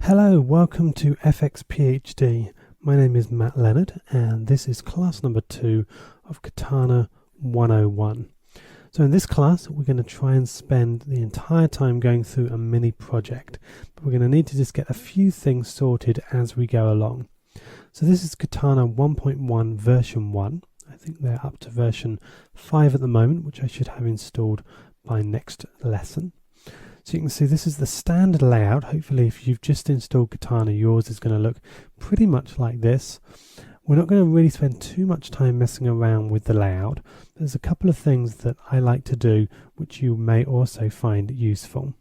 Hello, welcome to FX PhD. My name is Matt Leonard and this is class number 2 of Katana 101. So in this class we're going to try and spend the entire time going through a mini project, but we're going to need to just get a few things sorted as we go along. So this is Katana 1.1 version 1. I think they're up to version 5 at the moment, which I should have installed by next lesson. So you can see this is the standard layout. Hopefully if you've just installed Katana, yours is going to look pretty much like this. We're not going to really spend too much time messing around with the layout. There's a couple of things that I like to do which you may also find useful.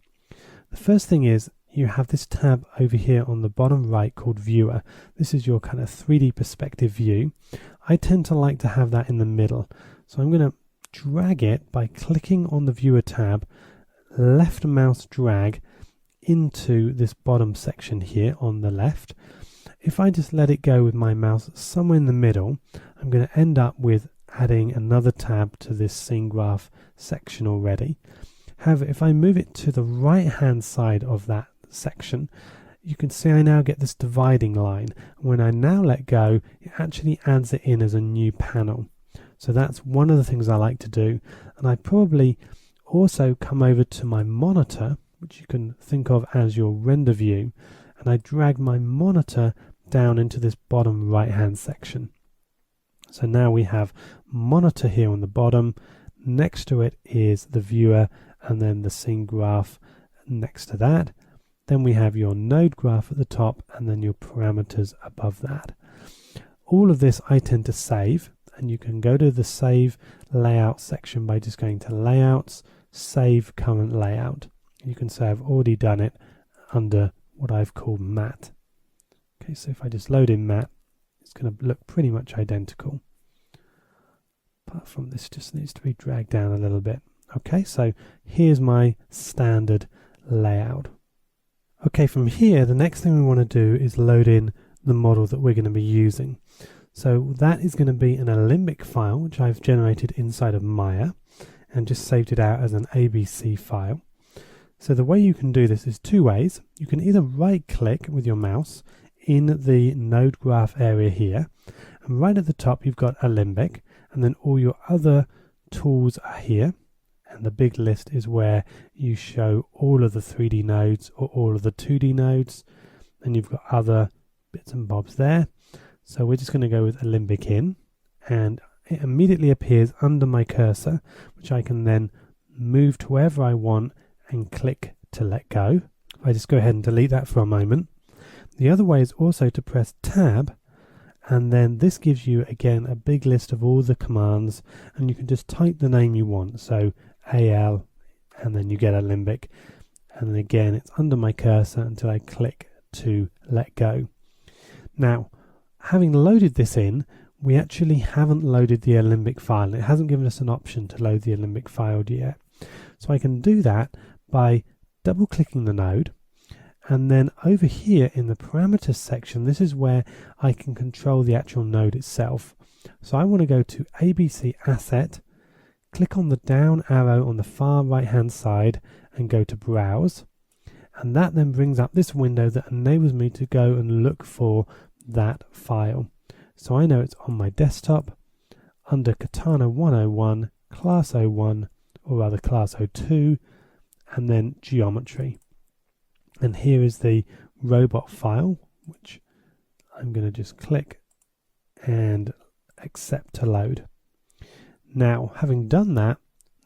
The first thing is you have this tab over here on the bottom right called Viewer. This is your kind of 3D perspective view. I tend to like to have that in the middle. So I'm going to drag it by clicking on the Viewer tab, left mouse drag into this bottom section here on the left. If I just let it go with my mouse somewhere in the middle, I'm going to end up with adding another tab to this scene graph section already. However, if I move it to the right hand side of that section, you can see I now get this dividing line. When I now let go, it actually adds it in as a new panel. So that's one of the things I like to do, and I probably also come over to my monitor, which you can think of as your render view, and I drag my monitor down into this bottom right hand section. So now we have monitor here on the bottom, next to it is the viewer and then the scene graph next to that. Then we have your node graph at the top and then your parameters above that. All of this I tend to save, and you can go to the save layout section by just going to layouts, save current layout. You can say I've already done it under what I've called matte. Okay, so if I just load in matte, it's going to look pretty much identical. Apart from this just needs to be dragged down a little bit. Okay, so here's my standard layout. Okay, from here, the next thing we want to do is load in the model that we're going to be using. So that is going to be an Alembic file, which I've generated inside of Maya and just saved it out as an ABC file. So the way you can do this is two ways. You can either right click with your mouse in the node graph area here, and right at the top you've got Alembic, and then all your other tools are here, and the big list is where you show all of the 3D nodes or all of the 2D nodes, and you've got other bits and bobs there. So we're just going to go with Alembic in, and it immediately appears under my cursor, which I can then move to wherever I want and click to let go. If I just go ahead and delete that for a moment. The other way is also to press Tab, and then this gives you again a big list of all the commands, and you can just type the name you want. So AL, and then you get Alembic, and then again it's under my cursor until I click to let go. Now, having loaded this in, we actually haven't loaded the Alembic file. It hasn't given us an option to load the Alembic file yet. So I can do that by double clicking the node, and then over here in the parameters section, this is where I can control the actual node itself. So I want to go to ABC Asset, click on the down arrow on the far right hand side and go to Browse, and that then brings up this window that enables me to go and look for that file. So I know it's on my desktop under Katana 101, class 01, or rather class 02, and then geometry. And here is the robot file, which I'm going to just click and accept to load. Now, having done that,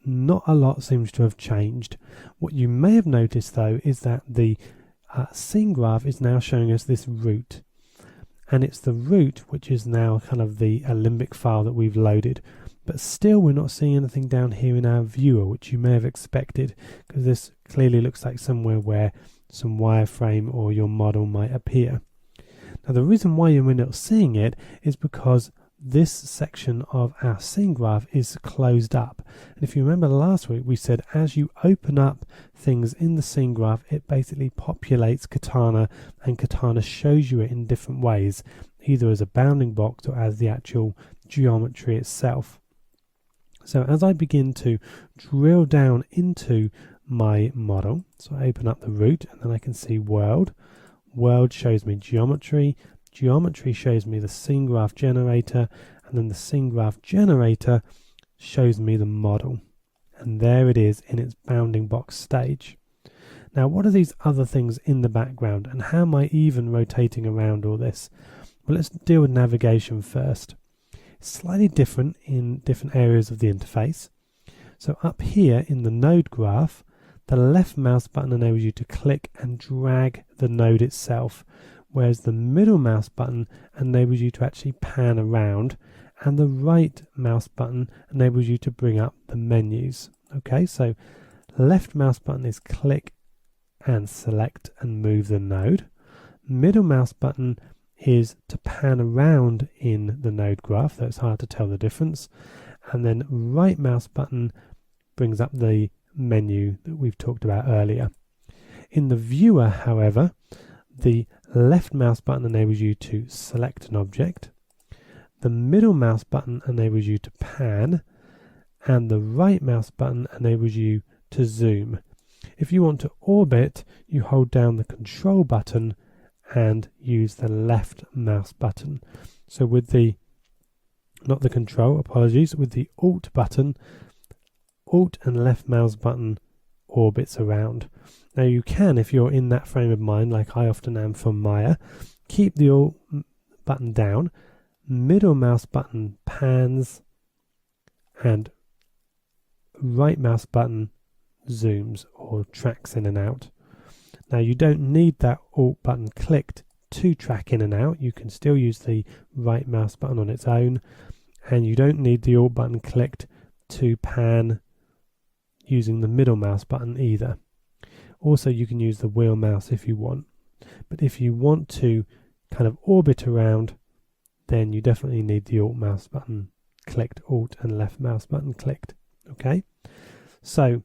not a lot seems to have changed. What you may have noticed though is that the scene graph is now showing us this root. And it's the root which is now kind of the Alembic file that we've loaded. But still we're not seeing anything down here in our viewer, which you may have expected, because this clearly looks like somewhere where some wireframe or your model might appear. Now the reason why you're not seeing it is because this section of our scene graph is closed up. And if you remember last week, we said as you open up things in the scene graph, it basically populates Katana, and Katana shows you it in different ways, either as a bounding box or as the actual geometry itself. So as I begin to drill down into my model, so I open up the root and then I can see world. world shows me geometry, geometry shows me the scene graph generator, and then the scene graph generator shows me the model. And there it is in its bounding box stage. Now, what are these other things in the background, and how am I even rotating around all this? Well, let's deal with navigation first. It's slightly different in different areas of the interface. So up here in the node graph, the left mouse button enables you to click and drag the node itself, whereas the middle mouse button enables you to actually pan around, and the right mouse button enables you to bring up the menus. Okay, so left mouse button is click and select and move the node. Middle mouse button is to pan around in the node graph, though it's hard to tell the difference. And then right mouse button brings up the menu that we've talked about earlier. In the viewer, however, the left mouse button enables you to select an object. The middle mouse button enables you to pan, and the right mouse button enables you to zoom. If you want to orbit, you hold down the control button and use the left mouse button. So with the, not the control, apologies, with the Alt button, Alt and left mouse button orbits around. Now you can, if you're in that frame of mind, like I often am from Maya, keep the Alt button down, middle mouse button pans, and right mouse button zooms or tracks in and out. Now you don't need that Alt button clicked to track in and out. You can still use the right mouse button on its own, and you don't need the Alt button clicked to pan using the middle mouse button either. Also, you can use the wheel mouse if you want, but if you want to kind of orbit around, then you definitely need the Alt mouse button clicked, Alt and left mouse button clicked. Okay, so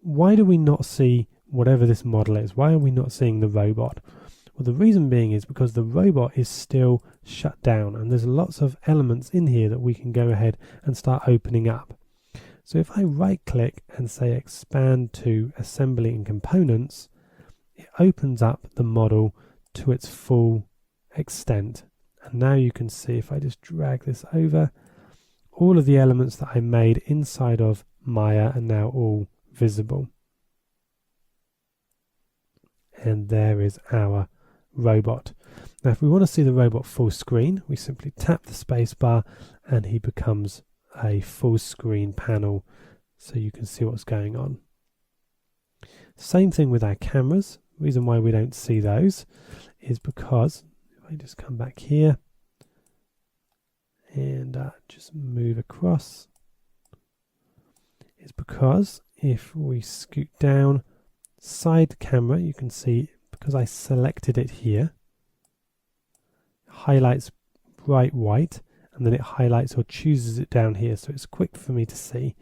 why do we not see whatever this model is? Why are we not seeing the robot? Well, the reason being is because the robot is still shut down, and there's lots of elements in here that we can go ahead and start opening up. So if I right click and say expand to assembly and components, it opens up the model to its full extent. And now you can see, if I just drag this over, all of the elements that I made inside of Maya are now all visible. And there is our robot. Now if we want to see the robot full screen, we simply tap the space bar and he becomes a full screen panel so you can see what's going on. Same thing with our cameras. The reason why we don't see those is because, if I just come back here and just move across, is because if we scoot down side camera, you can see, because I selected it here, it highlights bright white, and then it highlights or chooses it down here, so it's quick for me to see.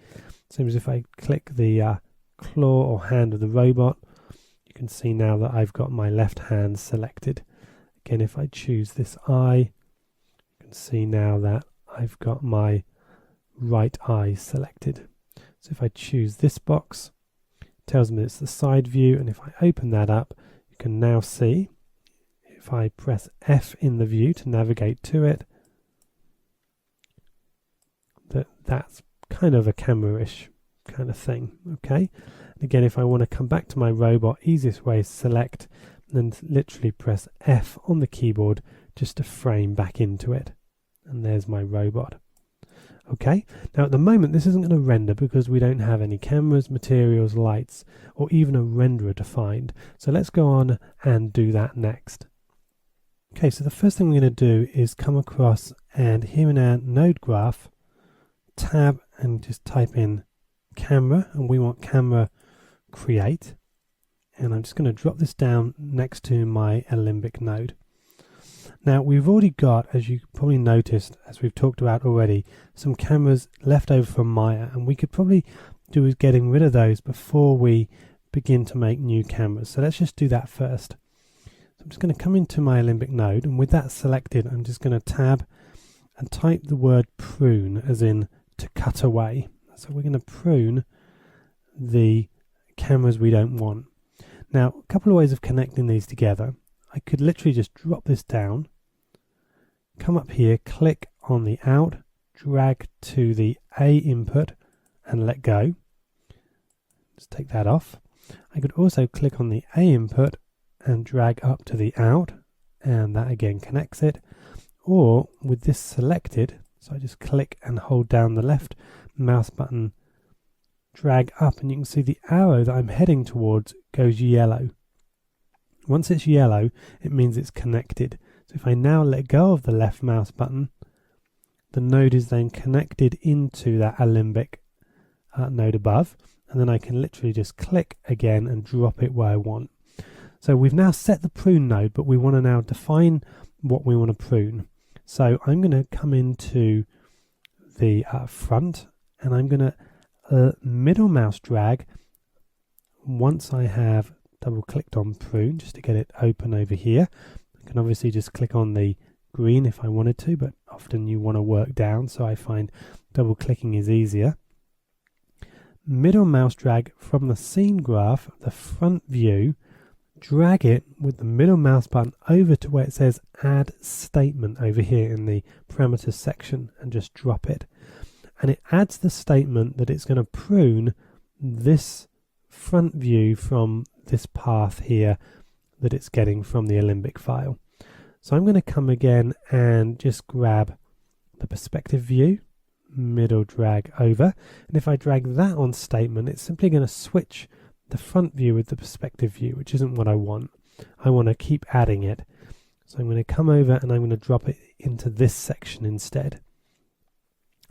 Same as if I click the claw or hand of the robot, you can see now that I've got my left hand selected. Again, if I choose this eye, you can see now that I've got my right eye selected. So if I choose this box, it tells me it's the side view, and if I open that up, you can now see, if I press F in the view to navigate to it, that's kind of a camera-ish kind of thing. Okay, and again, if I want to come back to my robot, easiest way is select and then literally press F on the keyboard just to frame back into it, and there's my robot. Okay, now at the moment this isn't going to render because we don't have any cameras, materials, lights, or even a renderer defined. So let's go on and do that next. Okay, so the first thing we're going to do is come across and here in our node graph, tab and just type in camera, and we want camera create, and I'm just going to drop this down next to my Alembic node. Now we've already got, as you probably noticed, as we've talked about already, some cameras left over from Maya, and we could probably do with getting rid of those before we begin to make new cameras. So let's just do that first. So I'm just going to come into my Alembic node, and with that selected, I'm just going to tab and type the word prune, as in to cut away. So we're going to prune the cameras we don't want. Now, a couple of ways of connecting these together. I could literally just drop this down, come up here, click on the out, drag to the A input and let go. Just take that off. I could also click on the A input and drag up to the out, and that again connects it. Or with this selected, so I just click and hold down the left mouse button, drag up, and you can see the arrow that I'm heading towards goes yellow. Once it's yellow, it means it's connected. So if I now let go of the left mouse button, the node is then connected into that Alembic node above, and then I can literally just click again and drop it where I want. So we've now set the prune node, but we want to now define what we want to prune. So I'm going to come into the front, and I'm going to middle mouse drag once I have double clicked on prune, just to get it open over here. I can obviously just click on the green if I wanted to, but often you want to work down, so I find double clicking is easier. Middle mouse drag from the scene graph, the front view, drag it with the middle mouse button over to where it says add statement over here in the parameters section, and just drop it. And it adds the statement that it's going to prune this front view from this path here that it's getting from the Alembic file. So I'm going to come again and just grab the perspective view, middle drag over, and if I drag that on statement, it's simply going to switch the front view with the perspective view, which isn't what I want. I want to keep adding it. So I'm going to come over and I'm going to drop it into this section instead.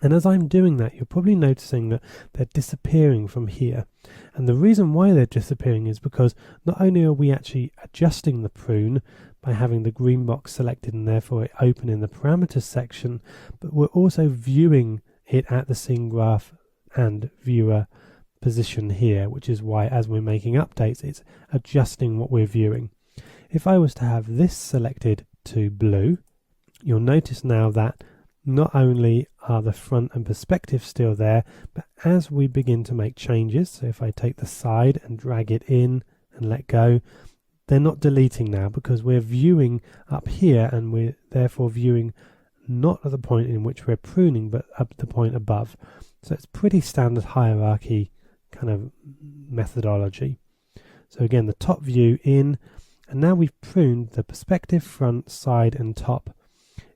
And as I'm doing that, you're probably noticing that they're disappearing from here. And the reason why they're disappearing is because not only are we actually adjusting the prune by having the green box selected and therefore it open in the parameters section, but we're also viewing it at the scene graph and viewer position here, which is why as we're making updates, it's adjusting what we're viewing. If I was to have this selected to blue, you'll notice now that not only are the front and perspective still there, but as we begin to make changes, so if I take the side and drag it in and let go, they're not deleting now because we're viewing up here, and we're therefore viewing not at the point in which we're pruning, but up the point above. So it's pretty standard hierarchy kind of methodology. So again, the top view in, and now we've pruned the perspective, front, side and top.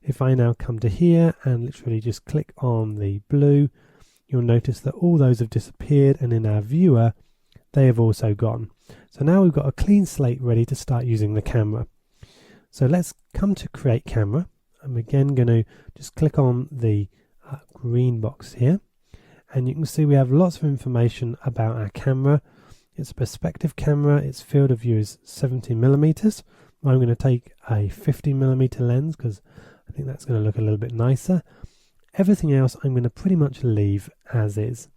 If I now come to here and literally just click on the blue, you'll notice that all those have disappeared, and in our viewer they have also gone. So now we've got a clean slate ready to start using the camera. So let's come to create camera. I'm again going to just click on the green box here, and you can see we have lots of information about our camera. It's a perspective camera, its field of view is 70mm. I'm going to take a 50mm lens because I think that's going to look a little bit nicer. Everything else I'm going to pretty much leave as is.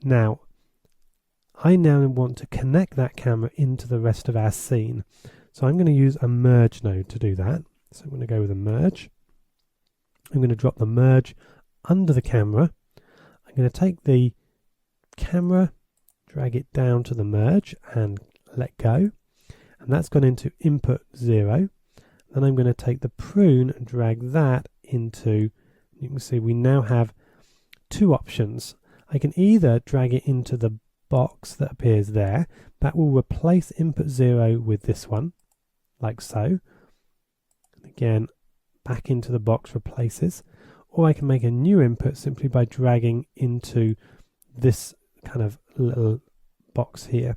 Now, I now want to connect that camera into the rest of our scene. So I'm going to use a merge node to do that. So I'm going to go with a merge. I'm going to drop the merge under the camera. I'm going to take the camera, drag it down to the merge and let go. And that's gone into input 0. Then I'm going to take the prune and drag that into, you can see we now have two options. I can either drag it into the box that appears there. That will replace input 0 with this one, like so. And again, back into the box replaces. Or I can make a new input simply by dragging into this kind of little box here.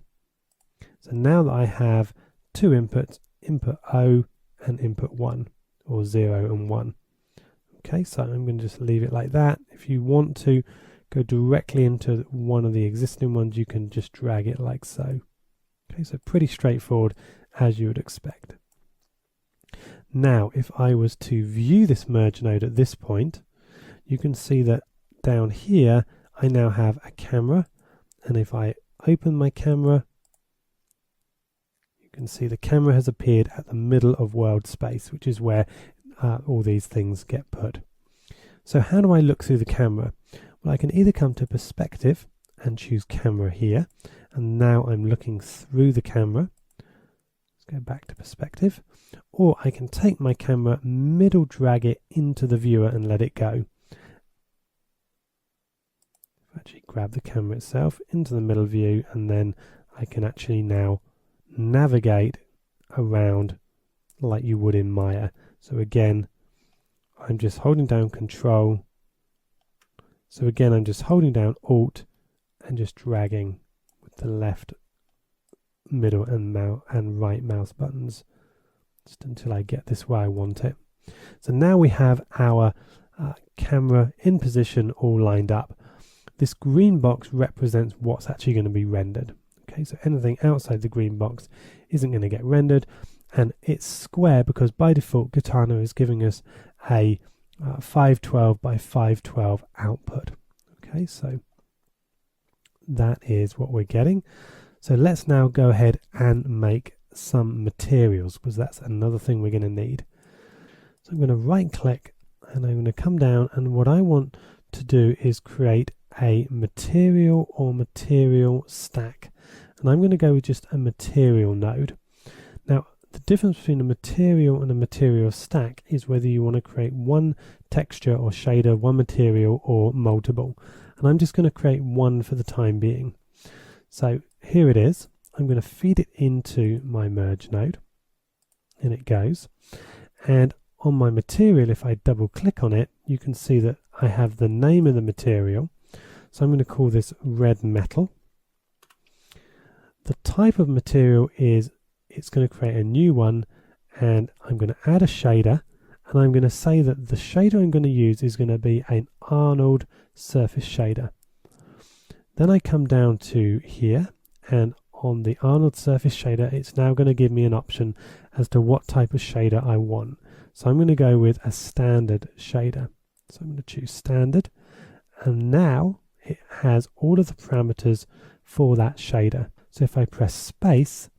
So now that I have two inputs, input O and input 1, or 0 and 1. Okay, so I'm going to just leave it like that. If you want to go directly into one of the existing ones, you can just drag it like so. Okay, so pretty straightforward as you would expect. Now, if I was to view this merge node at this point, you can see that down here I now have a camera, and if I open my camera, you can see the camera has appeared at the middle of world space, which is where all these things get put. So how do I look through the camera? Well, I can either come to perspective and choose camera here, and now I'm looking through the camera. Let's go back to perspective. Or I can take my camera, middle drag it into the viewer and let it go. Actually grab the camera itself into the middle view, and then I can actually now navigate around like you would in Maya. So again, I'm just holding down Control. So again, I'm just holding down Alt and just dragging with the left, middle and right mouse buttons just until I get this where I want it. So now we have our camera in position all lined up. This green box represents what's actually going to be rendered. Okay, so anything outside the green box isn't going to get rendered, and it's square because by default Katana is giving us a 512 by 512 output. Okay, so that is what we're getting. So let's now go ahead and make some materials, because that's another thing we're going to need. So I'm going to right click and I'm going to come down, and what I want to do is create a material or material stack, and I'm going to go with just a material node. Now the difference between a material and a material stack is whether you want to create one texture or shader, one material, or multiple, and I'm just going to create one for the time being. So here it is. I'm going to feed it into my merge node, and it goes. And on my material, if I double click on it, you can see that I have the name of the material. So I'm going to call this red metal. The type of material is, it's going to create a new one, and I'm going to add a shader, and I'm going to say that the shader I'm going to use is going to be an Arnold surface shader. Then I come down to here, and on the Arnold surface shader, it's now going to give me an option as to what type of shader I want. So I'm going to go with a standard shader. So I'm going to choose standard, and now it has all of the parameters for that shader. So if I press space,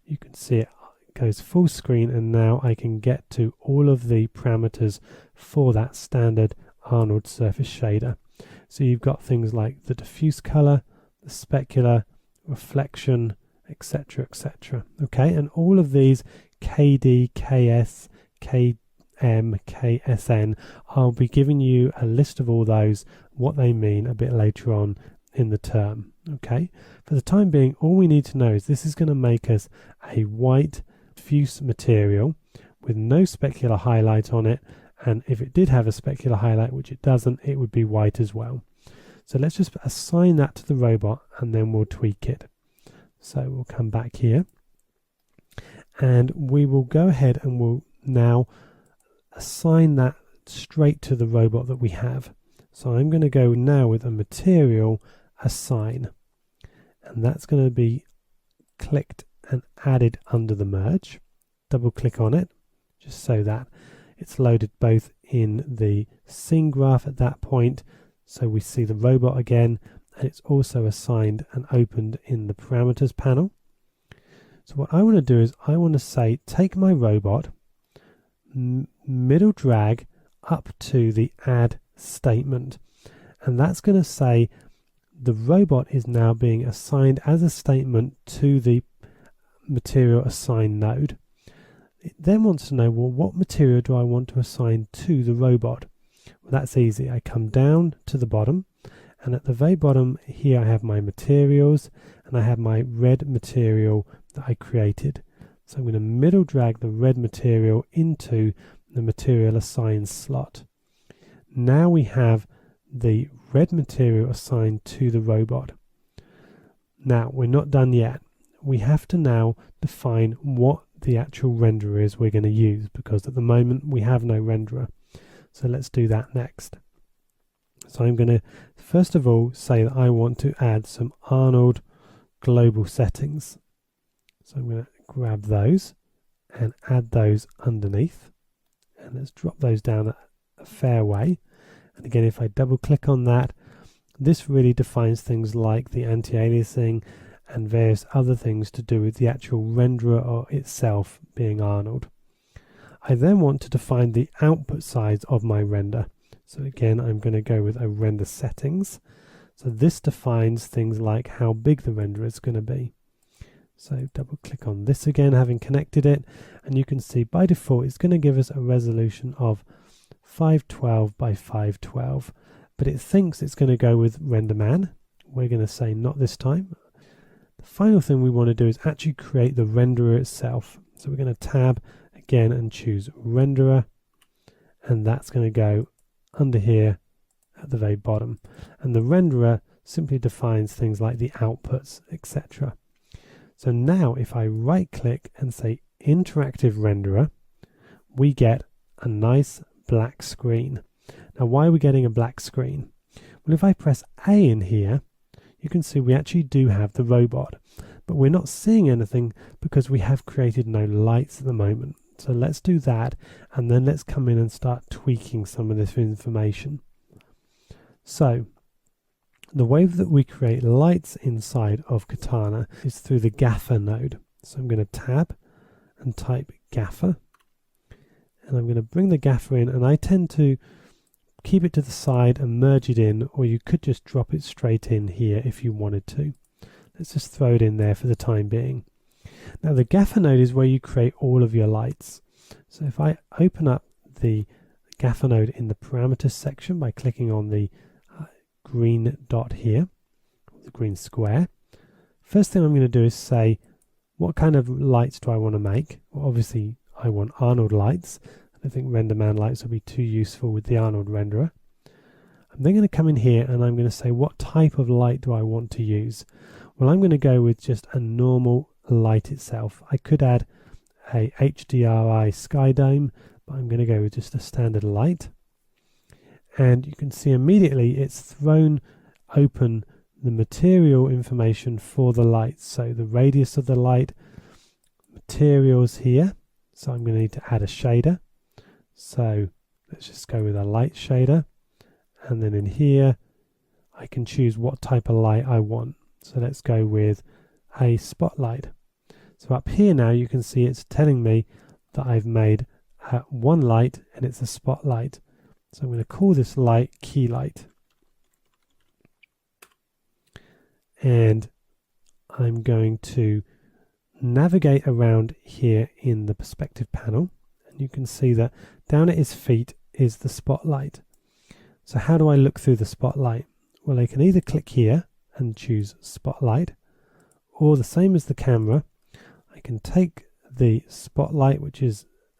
you can see it goes full screen, and now I can get to all of the parameters for that standard Arnold surface shader. So you've got things like the diffuse color, the specular, reflection, etc., etc. Okay, and all of these KD, KS, KM, KSN, I'll be giving you a list of all those, what they mean a bit later on in the term. Okay, for the time being, all we need to know is this is going to make us a white diffuse material with no specular highlight on it, and if it did have a specular highlight, which it doesn't, it would be white as well. So let's just assign that to the robot, and then we'll tweak it. So we'll come back here, and we will go ahead and we'll now assign that straight to the robot that we have. So I'm going to go now with a material assign, and that's going to be clicked and added under the merge. Double click on it just so that it's loaded both in the scene graph at that point, so we see the robot again, and it's also assigned and opened in the parameters panel. So what I want to do is I want to say take my robot, middle drag up to the add statement, and that's going to say the robot is now being assigned as a statement to the material assign node. It then wants to know, well, what material do I want to assign to the robot? Well, that's easy. I come down to the bottom, and at the very bottom here I have my materials, and I have my red material that I created. So I'm going to middle drag the red material into the material assign slot. Now we have the red material assigned to the robot. Now we're not done yet. We have to now define what the actual renderer is we're going to use, because at the moment we have no renderer. So let's do that next. So I'm going to first of all say that I want to add some Arnold global settings. So I'm going to grab those and add those underneath, and let's drop those down a fair way. And again, if I double click on that, this really defines things like the anti-aliasing and various other things to do with the actual renderer or itself being Arnold. I then want to define the output size of my render. So again, I'm going to go with a render settings. So this defines things like how big the render is going to be. So double click on this again, having connected it, and you can see by default it's going to give us a resolution of 512 by 512, but it thinks it's going to go with RenderMan. We're going to say not this time. The final thing we want to do is actually create the renderer itself. So we're going to tab again and choose renderer, and that's going to go under here at the very bottom. And the renderer simply defines things like the outputs, etc. So now if I right click and say interactive renderer, we get a nice black screen. Now why are we getting a black screen? Well, if I press A in here, you can see we actually do have the robot, but we're not seeing anything because we have created no lights at the moment. So let's do that, and then let's come in and start tweaking some of this information. So the way that we create lights inside of Katana is through the gaffer node. So I'm going to tab and type gaffer, and I'm going to bring the gaffer in, and I tend to keep it to the side and merge it in, or you could just drop it straight in here if you wanted to. Let's just throw it in there for the time being. Now the gaffer node is where you create all of your lights. So if I open up the gaffer node in the parameters section by clicking on the green dot here, the green square, first thing I'm going to do is say what kind of lights do I want to make. Well, obviously I want Arnold lights. I think RenderMan lights will be too useful with the Arnold renderer. I'm then going to come in here and I'm going to say what type of light do I want to use. Well, I'm going to go with just a normal light itself. I could add a HDRI sky dome, but I'm going to go with just a standard light. And you can see immediately it's thrown open the material information for the light. So the radius of the light, materials here. So I'm going to need to add a shader. So let's just go with a light shader. And then in here, I can choose what type of light I want. So let's go with a spotlight. So up here now you can see it's telling me that I've made one light and it's a spotlight. So I'm going to call this light key light. And I'm going to navigate around here in the perspective panel. And you can see that down at his feet is the spotlight. So how do I look through the spotlight? Well, I can either click here and choose spotlight, or the same as the camera, I can take the spotlight, which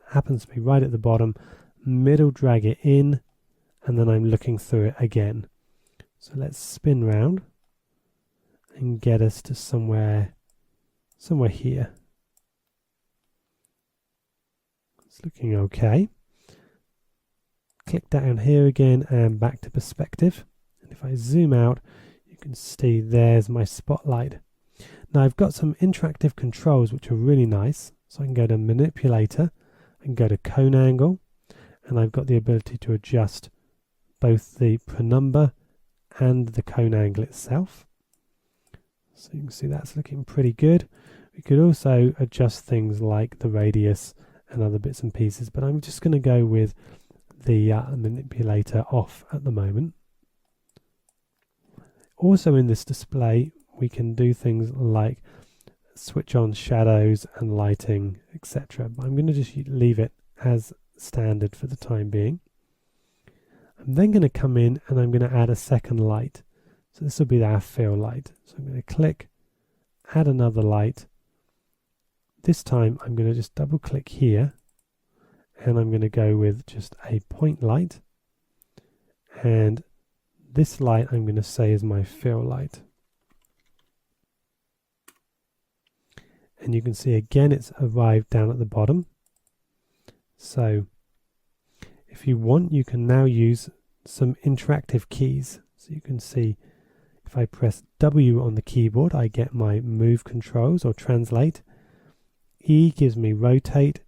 happens to be right at the bottom, middle drag it in, and then I'm looking through it again. So let's spin round and get us to somewhere here. It's looking okay. Click down here again and back to perspective. And if I zoom out, you can see there's my spotlight. Now I've got some interactive controls which are really nice. So I can go to manipulator and go to cone angle, and I've got the ability to adjust both the penumbra and the cone angle itself. So you can see that's looking pretty good. We could also adjust things like the radius and other bits and pieces, but I'm just going to go with the manipulator off at the moment. Also in this display we can do things like switch on shadows and lighting, etc. But I'm going to just leave it as standard for the time being. I'm then going to come in and I'm going to add a second light. So this will be our fill light. So I'm going to click, add another light. This time I'm going to just double click here and I'm going to go with just a point light. And this light I'm going to say is my fill light. And you can see again it's arrived down at the bottom. So if you want, you can now use some interactive keys. So you can see if I press W on the keyboard, I get my move controls or translate. E gives me rotate.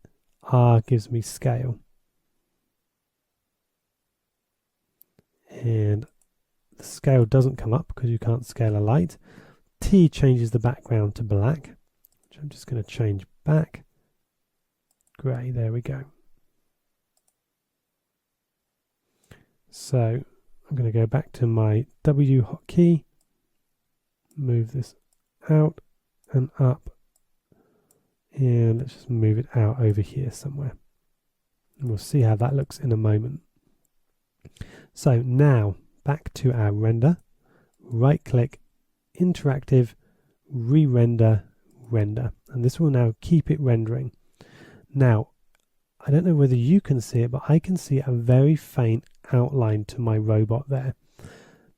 R gives me scale. And the scale doesn't come up because you can't scale a light. T changes the background to black, which I'm just going to change back. Grey, there we go. So I'm going to go back to my W hotkey, move this out and up And let's just move it out over here somewhere. And we'll see how that looks in a moment. So now back to our render, right click, interactive, re-render, render. And this will now keep it rendering. Now, I don't know whether you can see it, but I can see a very faint outline to my robot there.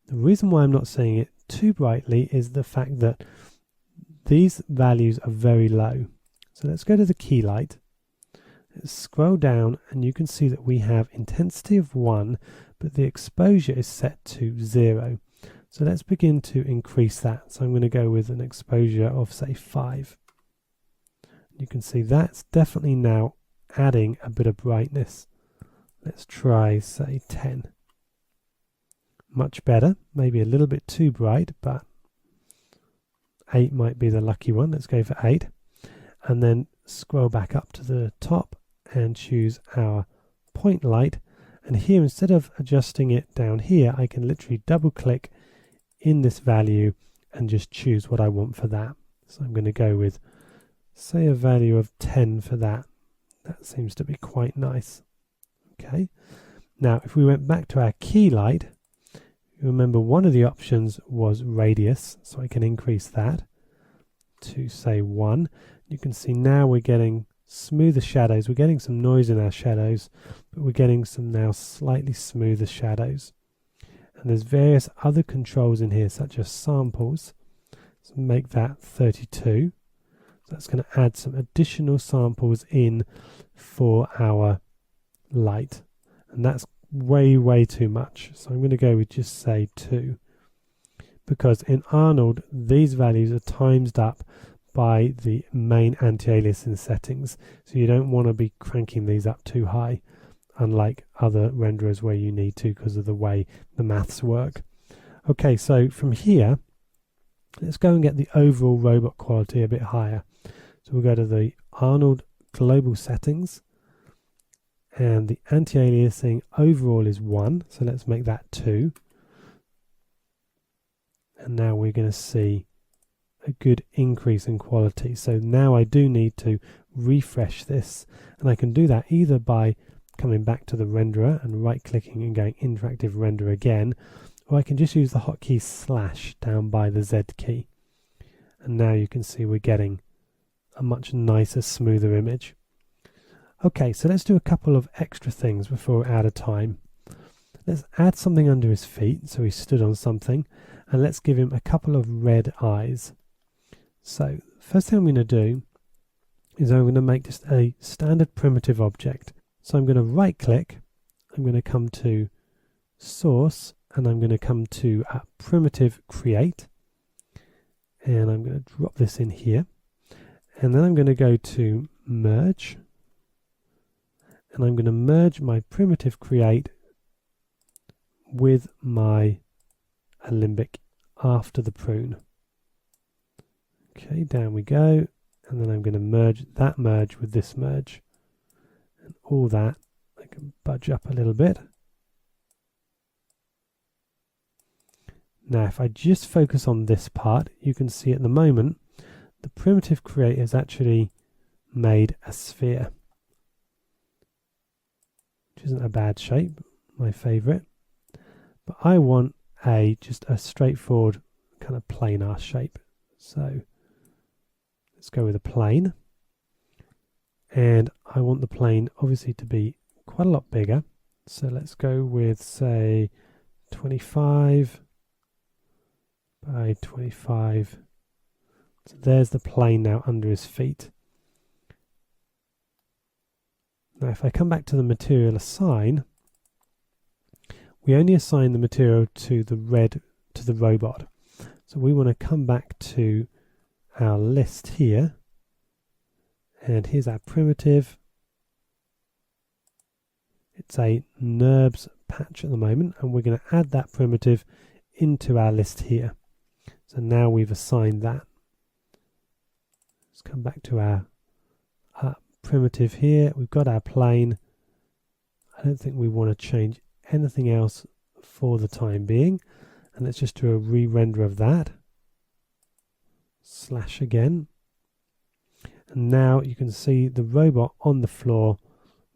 The reason why I'm not seeing it too brightly is the fact that these values are very low. So let's go to the key light. Let's scroll down and you can see that we have intensity of 1, but the exposure is set to 0. So let's begin to increase that. So I'm going to go with an exposure of say 5. You can see that's definitely now adding a bit of brightness. Let's try say 10. Much better, maybe a little bit too bright, but 8 might be the lucky one. Let's go for 8. And then scroll back up to the top and choose our point light. And here, instead of adjusting it down here, I can literally double click in this value and just choose what I want for that. So I'm going to go with, say, a value of 10 for that. That seems to be quite nice. Okay. Now, if we went back to our key light, remember one of the options was radius, so I can increase that to say 1. You can see now we're getting smoother shadows. We're getting some noise in our shadows, but we're getting some now slightly smoother shadows. And there's various other controls in here, such as samples. So make that 32. So that's going to add some additional samples in for our light. And that's way too much. So I'm going to go with just say 2. Because in Arnold, these values are times up by the main anti-aliasing settings. So you don't want to be cranking these up too high, unlike other renderers where you need to because of the way the maths work. Okay, so from here, let's go and get the overall robot quality a bit higher. So we'll go to the Arnold global settings, and the anti-aliasing overall is 1, so let's make that 2. And now we're going to see a good increase in quality. So now I do need to refresh this, and I can do that either by coming back to the renderer and right clicking and going interactive render again, or I can just use the hotkey / down by the Z key. And now you can see we're getting a much nicer, smoother image. Okay, so let's do a couple of extra things before we're out of time. Let's add something under his feet, so he stood on something, and let's give him a couple of red eyes. So, first thing I'm going to do is I'm going to make just a standard primitive object. So I'm going to right click, I'm going to come to source, and I'm going to come to primitive create, and I'm going to drop this in here, and then I'm going to go to merge, and I'm going to merge my primitive create with my alembic after the prune. Okay, down we go, and then I'm going to merge that merge with this merge, and all that I can budge up a little bit. Now if I just focus on this part, you can see at the moment the primitive create has actually made a sphere, which isn't a bad shape, my favorite, but I want just a straightforward kind of planar shape. So let's go with a plane, and I want the plane obviously to be quite a lot bigger, so let's go with say 25 by 25. So there's the plane now under his feet. Now if I come back to the material assign, we only assign the material to the robot. So we want to come back to our list here, and here's our primitive. It's a NURBS patch at the moment, and we're going to add that primitive into our list here. So now we've assigned that. Let's come back to our primitive here. We've got our plane. I don't think we want to change anything else for the time being, and let's just do a re-render of that. Slash again, And now you can see the robot on the floor,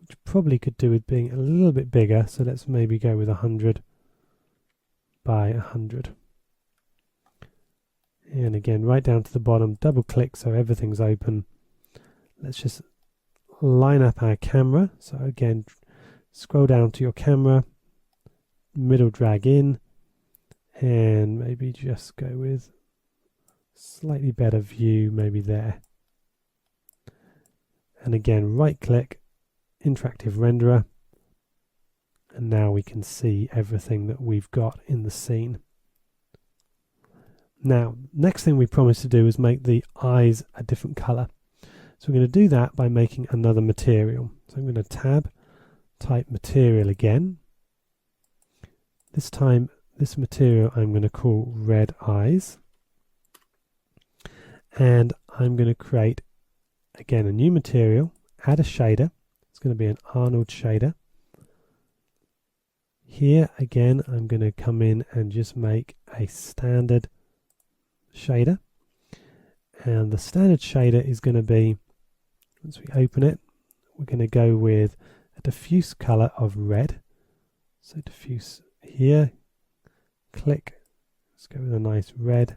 which probably could do with being a little bit bigger. So let's maybe go with 100 by 100. And again, right down to the bottom, double click so everything's open. Let's just line up our camera. So again, scroll down to your camera, middle drag in, and maybe just go with slightly better view, maybe there. And again, right click, interactive renderer, and now we can see everything that we've got in the scene. Now, next thing we promised to do is make the eyes a different color. So we're going to do that by making another material. So I'm going to tab, type material again. This time, this material I'm going to call red eyes. And I'm going to create, again, a new material, add a shader. It's going to be an Arnold shader. Here, again, I'm going to come in and just make a standard shader. And the standard shader is going to be, once we open it, we're going to go with a diffuse color of red. So diffuse here, click, let's go with a nice red,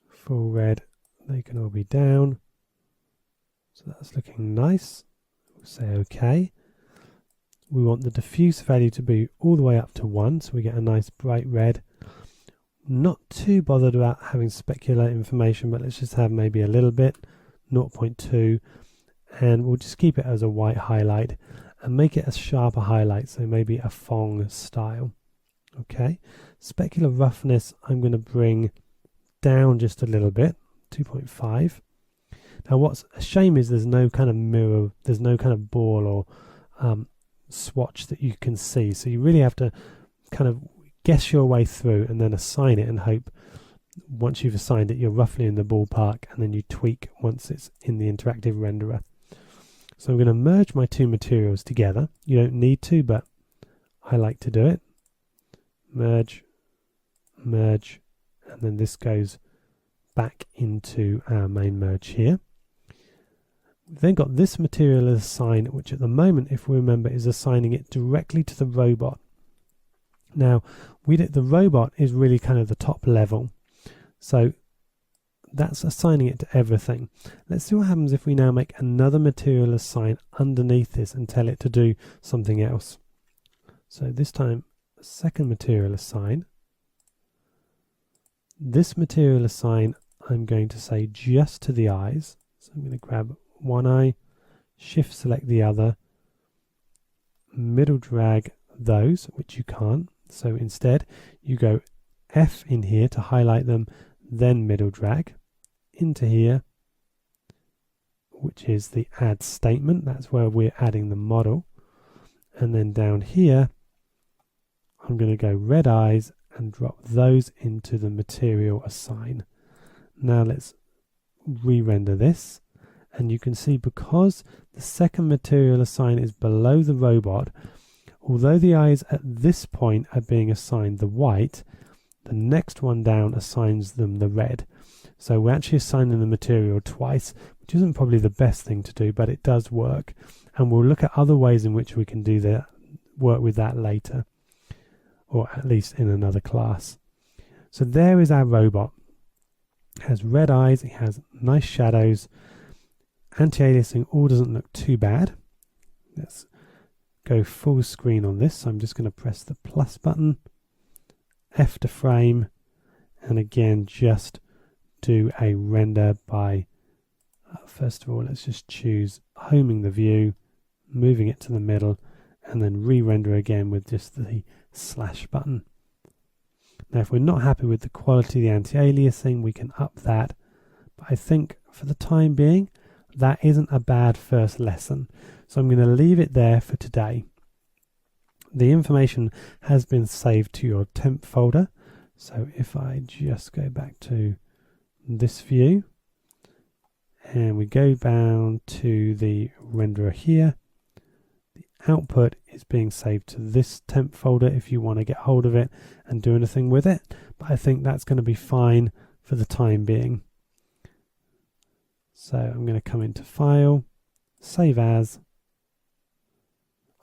full red, they can all be down. So that's looking nice. We'll say OK. We want the diffuse value to be all the way up to 1, so we get a nice bright red. Not too bothered about having specular information, but let's just have maybe a little bit, 0.2, and we'll just keep it as a white highlight and make it a sharper highlight, so maybe a Fong style. Okay, specular roughness I'm going to bring down just a little bit, 2.5. Now what's a shame is there's no kind of mirror, there's no kind of ball or swatch that you can see, so you really have to kind of guess your way through and then assign it and hope once you've assigned it you're roughly in the ballpark, and then you tweak once it's in the interactive renderer. So I'm going to merge my two materials together. You don't need to, but I like to do it. Merge, merge, and then this goes back into our main merge here. We've then got this material as assigned, which at the moment, if we remember, is assigning it directly to the robot. Now, the robot is really kind of the top level, so that's assigning it to everything. Let's see what happens if we now make another material assign underneath this and tell it to do something else. So this time, a second material assign. This material assign, I'm going to say just to the eyes. So I'm going to grab one eye, shift select the other, middle drag those, which you can't. So instead, you go F in here to highlight them, then middle drag into here, which is the add statement. That's where we're adding the model. And then down here, I'm going to go red eyes and drop those into the material assign. Now let's re-render this. And you can see because the second material assign is below the robot, although the eyes at this point are being assigned the white, the next one down assigns them the red. So we're actually assigning the material twice, which isn't probably the best thing to do, but it does work. And we'll look at other ways in which we can do that, work with that later, or at least in another class. So there is our robot. It has red eyes, it has nice shadows. Anti-aliasing all doesn't look too bad. Let's go full screen on this. So I'm just going to press the plus button, F to frame, and again just do a render by, first of all, let's just choose homing the view, moving it to the middle, and then re-render again with just the slash button. Now if we're not happy with the quality of the anti-aliasing, we can up that, but I think for the time being that isn't a bad first lesson, so I'm going to leave it there for today. The information has been saved to your temp folder, so if I just go back to this view and we go down to the renderer here, the output is being saved to this temp folder if you want to get hold of it and do anything with it, but I think that's going to be fine for the time being. So I'm going to come into File, Save As.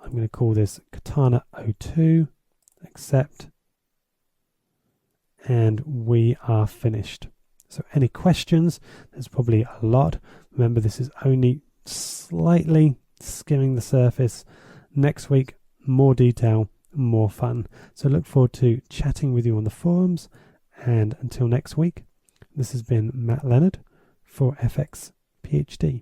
I'm going to call this kat102, accept, and we are finished. So any questions? There's probably a lot. Remember, this is only slightly skimming the surface. Next week, more detail, more fun. So look forward to chatting with you on the forums. And until next week, this has been Matt Leonard for FX PhD.